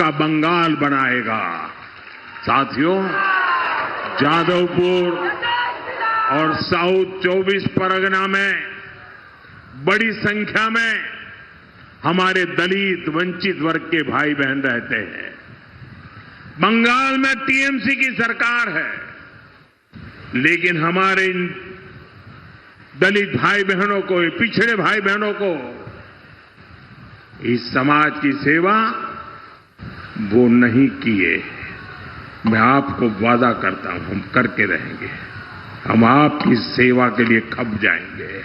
का बंगाल बनाएगा। साथियों, जादवपुर और साउथ 24 परगना में बड़ी संख्या में हमारे दलित वंचित वर्ग के भाई बहन रहते हैं। बंगाल में टीएमसी की सरकार है, लेकिन हमारे इन दलित भाई बहनों को, पिछड़े भाई बहनों को इस समाज की सेवा वो नहीं किए। मैं आपको वादा करता हूं, हम करके रहेंगे। हम आपकी सेवा के लिए खप जाएंगे।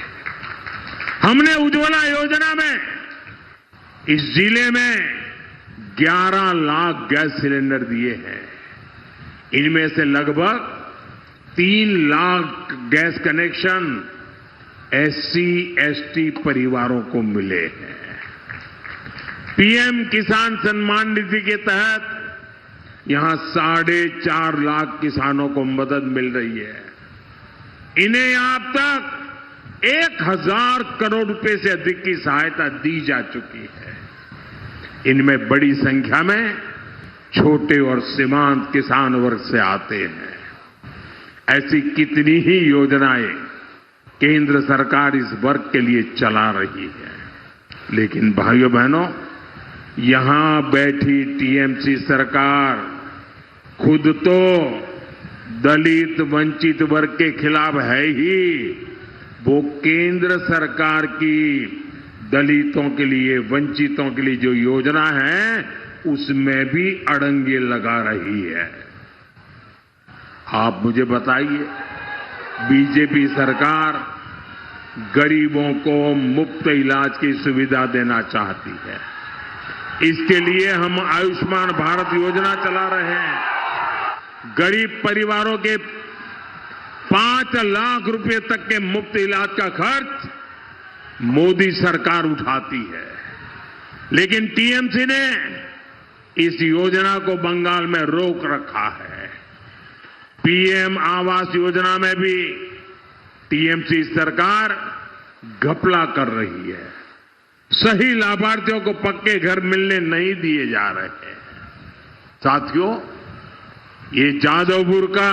हमने उज्ज्वला योजना में इस जिले में 11 लाख गैस सिलेंडर दिए हैं। इनमें से लगभग 3 lakh gas connection SC ST परिवारों को मिले हैं। पीएम किसान सम्मान निधि के तहत यहां 4.5 लाख किसानों को मदद मिल रही है। इन्हें अब तक 1000 करोड़ रुपए से अधिक की सहायता दी जा चुकी है। इनमें बड़ी संख्या में छोटे और सीमांत किसान वर्ग से आते हैं। ऐसी कितनी ही योजनाएं केंद्र सरकार इस वर्ग के लिए चला रही है। लेकिन भाइयों बहनों, यहां बैठी टीएमसी सरकार खुद तो दलित वंचित वर्ग के खिलाफ है ही, वो केंद्र सरकार की दलितों के लिए, वंचितों के लिए जो योजना है उसमें भी अड़ंगे लगा रही है। आप मुझे बताइए, बीजेपी सरकार गरीबों को मुफ्त इलाज की सुविधा देना चाहती है। इसके लिए हम आयुष्मान भारत योजना चला रहे हैं। गरीब परिवारों के 5 लाख रुपए तक के मुफ्त इलाज का खर्च मोदी सरकार उठाती है। लेकिन टीएमसी ने इस योजना को बंगाल में रोक रखा है। पीएम आवास योजना में भी टीएमसी सरकार घपला कर रही है। सही लाभार्थियों को पक्के घर मिलने नहीं दिए जा रहे हैं। साथियों, ये जादवपुर का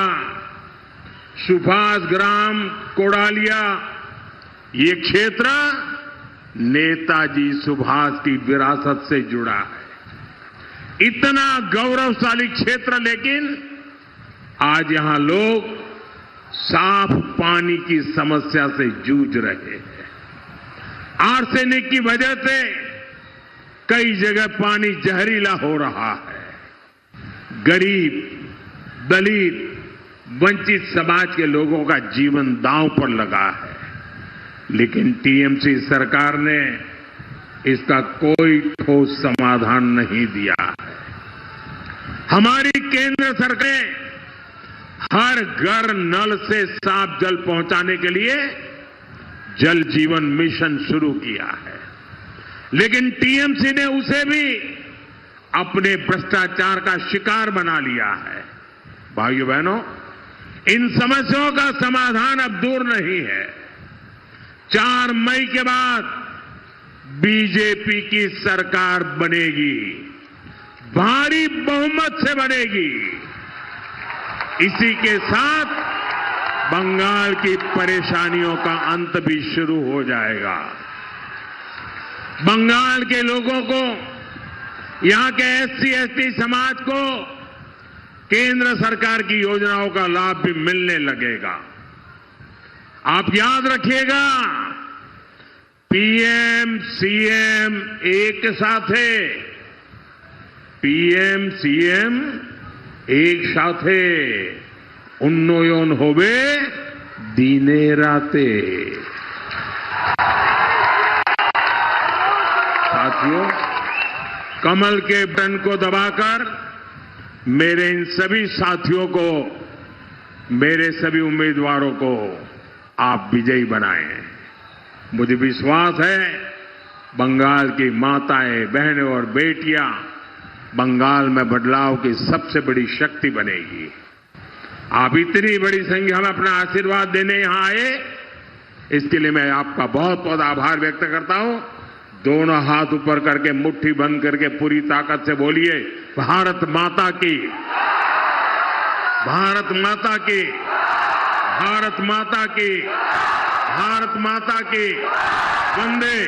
सुभाष ग्राम कोडालिया, ये क्षेत्र नेताजी सुभाष की विरासत से जुड़ा है। इतना गौरवशाली क्षेत्र, लेकिन आज यहां लोग साफ पानी की समस्या से जूझ रहे हैं। आर्सेनिक की वजह से कई जगह पानी जहरीला हो रहा है। गरीब, दलित, वंचित समाज के लोगों का जीवन दांव पर लगा है। लेकिन टीएमसी सरकार ने इसका कोई ठोस समाधान नहीं दिया है। हमारी केंद्र सरकार हर घर नल से साफ जल पहुंचाने के लिए जल जीवन मिशन शुरू किया है। लेकिन टीएमसी ने उसे भी अपने भ्रष्टाचार का शिकार बना लिया है। भाइयों बहनों, इन समस्याओं का समाधान अब दूर नहीं है। 4 मई के बाद बीजेपी की सरकार बनेगी, भारी बहुमत से बनेगी। इसी के साथ बंगाल की परेशानियों का अंत भी शुरू हो जाएगा। बंगाल के लोगों को, यहां के एससी एसटी समाज को केंद्र सरकार की योजनाओं का लाभ भी मिलने लगेगा। आप याद रखिएगा, पीएम सीएम एक साथ है। पीएम सीएम एक साथ है। उन्नयन होवे दिने राते। साथियों, कमल के बटन को दबाकर मेरे इन सभी साथियों को, मेरे सभी उम्मीदवारों को आप विजयी बनाएं। मुझे विश्वास है बंगाल की माताएं, बहनें और बेटियां बंगाल में बदलाव की सबसे बड़ी शक्ति बनेगी। आप इतनी बड़ी संख्या में अपना आशीर्वाद देने यहां आए, इसके लिए मैं आपका बहुत बहुत आभार व्यक्त करता हूं। दोनों हाथ ऊपर करके, मुट्ठी बंद करके पूरी ताकत से बोलिए, भारत माता की, भारत माता की, भारत माता की, भारत माता की, वंदे